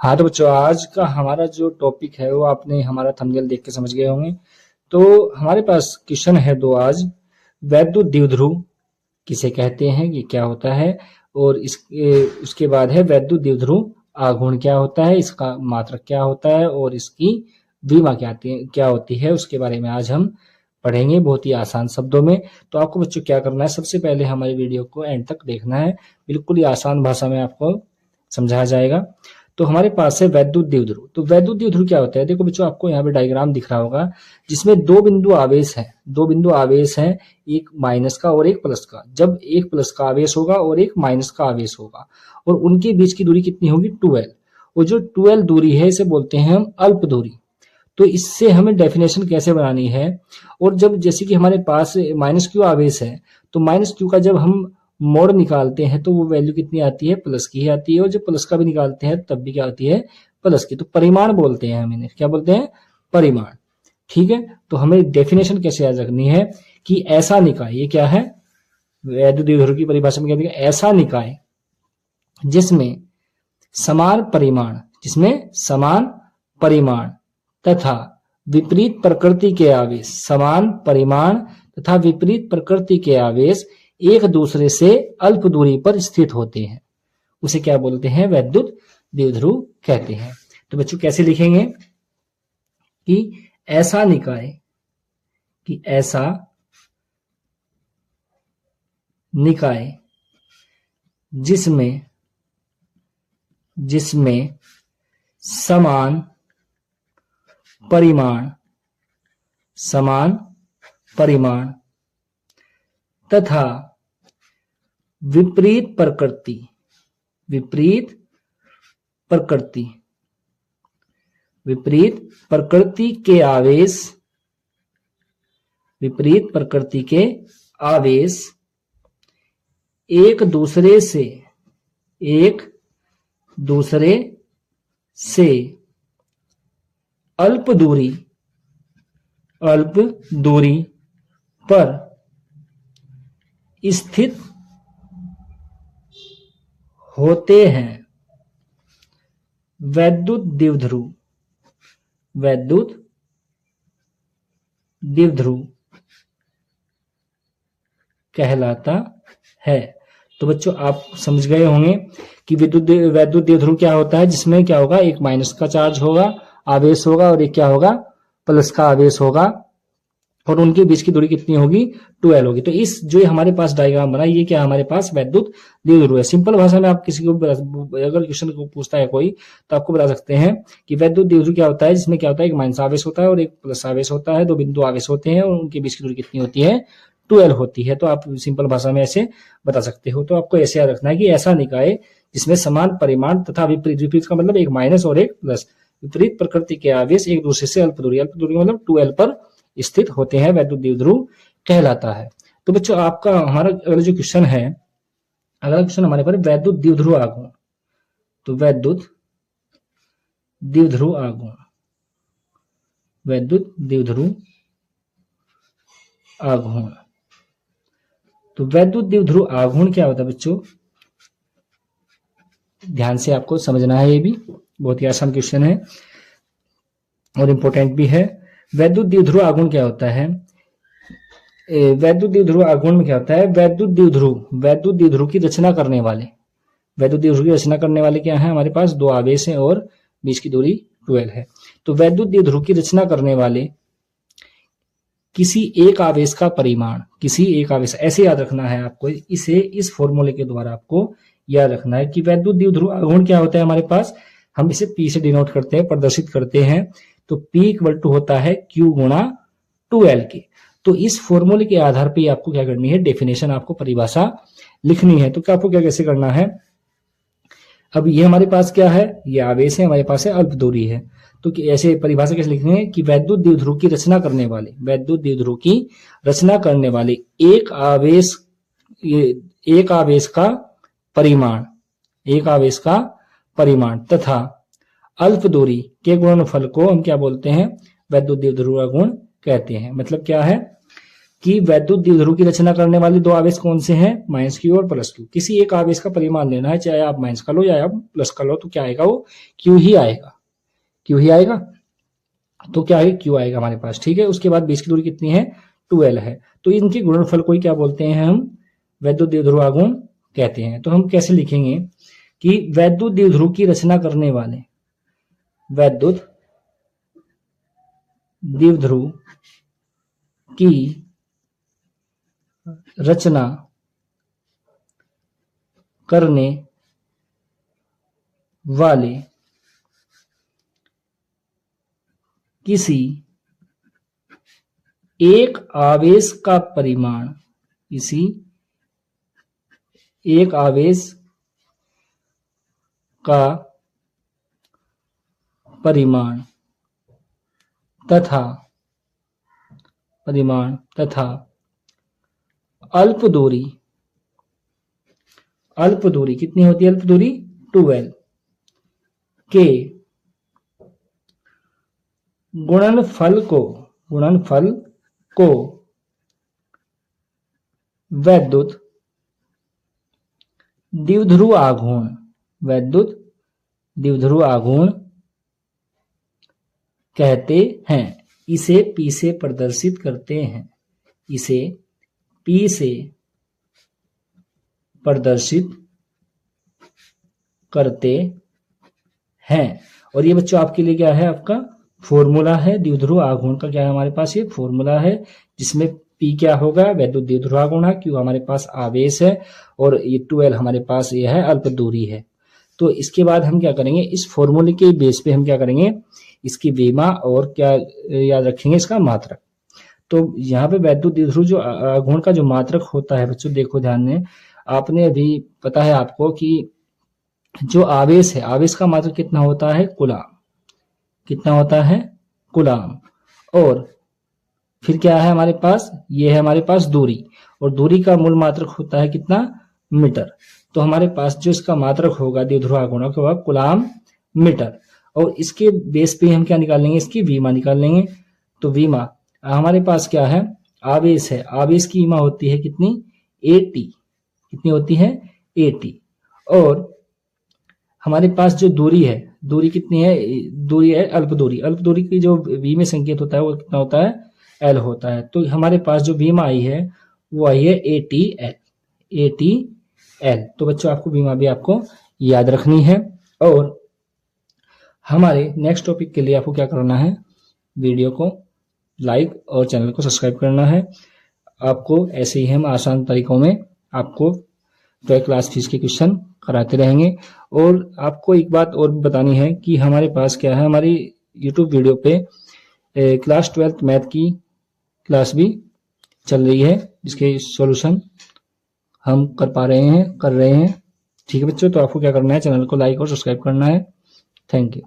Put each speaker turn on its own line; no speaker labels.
हाँ तो बच्चों, आज का हमारा जो टॉपिक है वो आपने हमारा थंबनेल देख के समझ गए होंगे। तो हमारे पास क्वेश्चन है दो आज। वैद्युत द्विध्रुव किसे कहते हैं, ये क्या होता है, और उसके बाद है वैद्युत द्विध्रुव आघूर्ण क्या होता है, इसका मात्रक क्या होता है और इसकी विमा क्या होती है, उसके बारे में आज हम पढ़ेंगे बहुत ही आसान शब्दों में। तो आपको बच्चों क्या करना है, सबसे पहले हमारी वीडियो को एंड तक देखना है। बिल्कुल ही आसान भाषा में आपको समझाया जाएगा। तो हमारे पास है वैद्युत द्विध्रुव। तो वैद्युत द्विध्रुव क्या होता है, देखो बच्चों आपको यहाँ पे डायग्राम दिख रहा होगा जिसमें दो बिंदु आवेश है, एक माइनस का और एक प्लस का। जब एक प्लस का आवेश होगा और एक माइनस का आवेश होगा और उनके बीच की दूरी कितनी होगी, 12। और जो 12 दूरी है इसे बोलते हैं हम अल्प दूरी। तो इससे हमें डेफिनेशन कैसे बनानी है, और जब जैसे कि हमारे पास माइनस क्यू आवेश है तो माइनस क्यू का जब हम मोड़ निकालते हैं तो वो वैल्यू कितनी आती है, प्लस की ही आती है। और जब प्लस का भी निकालते हैं तब भी क्या आती है, प्लस की। तो परिमाण बोलते हैं हम इन्हें, क्या बोलते हैं, परिमाण। ठीक है, तो हमें डेफिनेशन कैसे याद रखनी है कि ऐसा निकाय, ये क्या है, वैद्युत द्विध्रुव की परिभाषा में कहते हैं ऐसा निकाय जिसमें समान परिमाण तथा विपरीत प्रकृति के आवेश, समान परिमाण तथा विपरीत प्रकृति के आवेश एक दूसरे से अल्प दूरी पर स्थित होते हैं, उसे क्या बोलते हैं, वैद्युत द्विध्रुव कहते हैं। तो बच्चों कैसे लिखेंगे कि ऐसा निकाय जिसमें समान परिमाण तथा विपरीत प्रकृति के आवेश एक दूसरे से अल्प दूरी पर स्थित होते हैं, वैद्युत द्विध्रुव कहलाता है। तो बच्चों आप समझ गए होंगे कि वैद्युत द्विध्रुव क्या होता है, जिसमें क्या होगा, एक माइनस का चार्ज होगा, आवेश होगा, और एक क्या होगा, प्लस का आवेश होगा, और उनके बीच की दूरी कितनी होगी, 12 होगी। तो इस जो हमारे पास डायग्राम बना, ये क्या हमारे पास वैद्युत द्विध्रुव है। सिंपल भाषा में आप किसी को अगर क्वेश्चन को पूछता है कोई, तो आपको बता सकते हैं कि वैद्युत द्विध्रुव क्या होता है, जिसमें क्या होता है, एक माइनस आवेश होता है और एक प्लस आवेश होता है, दो बिंदु आवेश होते हैं और उनके बीच की दूरी कितनी होती है, 12 होती है। तो आप सिंपल भाषा में ऐसे बता सकते हो। तो आपको ऐसे याद रखना है कि ऐसा निकाय जिसमें समान परिमाण तथा विपरीत का मतलब एक माइनस और एक प्लस, विपरीत प्रकृति के आवेश एक दूसरे से अल्प दूरी मतलब 12 पर स्थित होते हैं, वैद्युत द्विध्रुव कहलाता है। तो बच्चों आपका हमारा अगला जो क्वेश्चन है, अगला क्वेश्चन हमारे पास वैद्युत द्विध्रुव आघूर्ण। तो वैद्युत द्विध्रुव आघूर्ण। तो वैद्युत द्विध्रुव आघूर्ण क्या होता है बच्चों, ध्यान से आपको समझना है। ये भी बहुत ही आसान क्वेश्चन है और इंपॉर्टेंट भी है। वैद्युत द्विध्रुव आघूर्ण क्या होता है, वैद्युत द्विध्रुव आघूर्ण में क्या होता है, वैद्युत द्विध्रुव की रचना करने वाले क्या है, हमारे पास दो आवेश हैं और बीच की दूरी 12 है। तो वैद्युत द्विध्रुव की रचना करने वाले किसी एक आवेश का परिमाण, ऐसे याद रखना है आपको, इसे इस फॉर्मूले के द्वारा आपको याद रखना है कि वैद्युत द्विध्रुव आघूर्ण क्या होता है हमारे पास, हम इसे P से डिनोट करते हैं, प्रदर्शित करते हैं। तो P इक्वल टू होता है Q गुणा 2L के। तो इस फॉर्मूले के आधार पे आपको क्या करनी है, डेफिनेशन आपको परिभाषा लिखनी है। तो क्या आपको क्या कैसे करना है, अब ये हमारे पास क्या है, ये आवेश है, हमारे पास है अल्प दूरी है। तो ऐसे परिभाषा कैसे लिखनी है कि वैद्युत द्विध्रुव की रचना करने वाले एक आवेश का परिमाण तथा अल्प दूरी के गुणनफल को हम क्या बोलते हैं, वैद्युत द्विध्रुव आघूर्ण कहते हैं। मतलब क्या है कि वैद्युत द्विध्रुव की रचना करने वाले दो आवेश कौन से हैं, -q और +q। किसी एक आवेश का परिमाण लेना है, चाहे आप माइनस का लो या आप प्लस का लो, तो क्या आएगा, वो q ही आएगा, q ही आएगा। तो क्या है, q आएगा हमारे पास, ठीक है। उसके बाद बीच की दूरी कितनी है, 2l है। तो इनके गुणनफल को ही क्या बोलते हैं हम, वैद्युत द्विध्रुव आघूर्ण कहते हैं। तो हम कैसे लिखेंगे कि वैद्युत द्विध्रुव की रचना करने वाले, वैद्युत द्विध्रुव की रचना करने वाले किसी एक आवेश का परिमाण, किसी एक आवेश का परिमाण तथा अल्प दूरी कितनी होती है, अल्प दूरी 2l के गुणनफल को वैद्युत द्विध्रुव आघूर्ण कहते हैं। इसे P से प्रदर्शित करते हैं, इसे P से प्रदर्शित करते हैं। और ये बच्चों आपके लिए क्या है, आपका फॉर्मूला है द्विध्रुव आघूर्ण का। क्या है हमारे पास, ये फॉर्मूला है जिसमें P क्या होगा, वैद्युत द्विध्रुव आघूर्ण है, Q हमारे पास आवेश है, और ये 2l हमारे पास ये है अल्प दूरी है। तो इसके बाद हम क्या करेंगे, इस फॉर्मूले के बेस पे हम क्या करेंगे, इसकी विमा और क्या याद रखेंगे, इसका मात्रक। तो यहाँ पे वैद्युत द्विध्रुव जो आघूर्ण का जो मात्रक होता है बच्चों, देखो ध्यान में, आपने अभी पता है आपको कि जो आवेश है, आवेश का मात्रक कितना होता है, कूलाम, कितना होता है, कूलाम। और फिर क्या है हमारे पास, ये है हमारे पास दूरी, और दूरी का मूल मात्रक होता है कितना, मीटर। तो हमारे पास जो इसका मात्रक होगा द्विध्रुव आघूर्ण का, होगा कूलाम मीटर। और इसके बेस पे हम क्या निकाल लेंगे, इसकी विमा निकाल लेंगे। तो विमा हमारे पास क्या है, आवेश है, आवेश की विमा होती है कितनी, AT, कितनी होती है, AT। और हमारे पास जो दूरी है, दूरी कितनी है, दूरी है अल्प दूरी की जो V में संकेत होता है वो कितना होता है, L होता है। तो हमारे पास जो विमा आई है वो आई है ATL। तो बच्चों आपको विमा भी आपको याद रखनी है। और हमारे नेक्स्ट टॉपिक के लिए आपको क्या करना है, वीडियो को लाइक और चैनल को सब्सक्राइब करना है। आपको ऐसे ही हम आसान तरीकों में आपको 12 क्लास फीस के क्वेश्चन कराते रहेंगे। और आपको एक बात और बतानी है कि हमारे पास क्या है, हमारी YouTube वीडियो पे क्लास 12th मैथ की क्लास भी चल रही है, जिसके सॉल्यूशन हम कर रहे हैं। ठीक है बच्चों, तो आपको क्या करना है, चैनल को लाइक और सब्सक्राइब करना है। Thank you.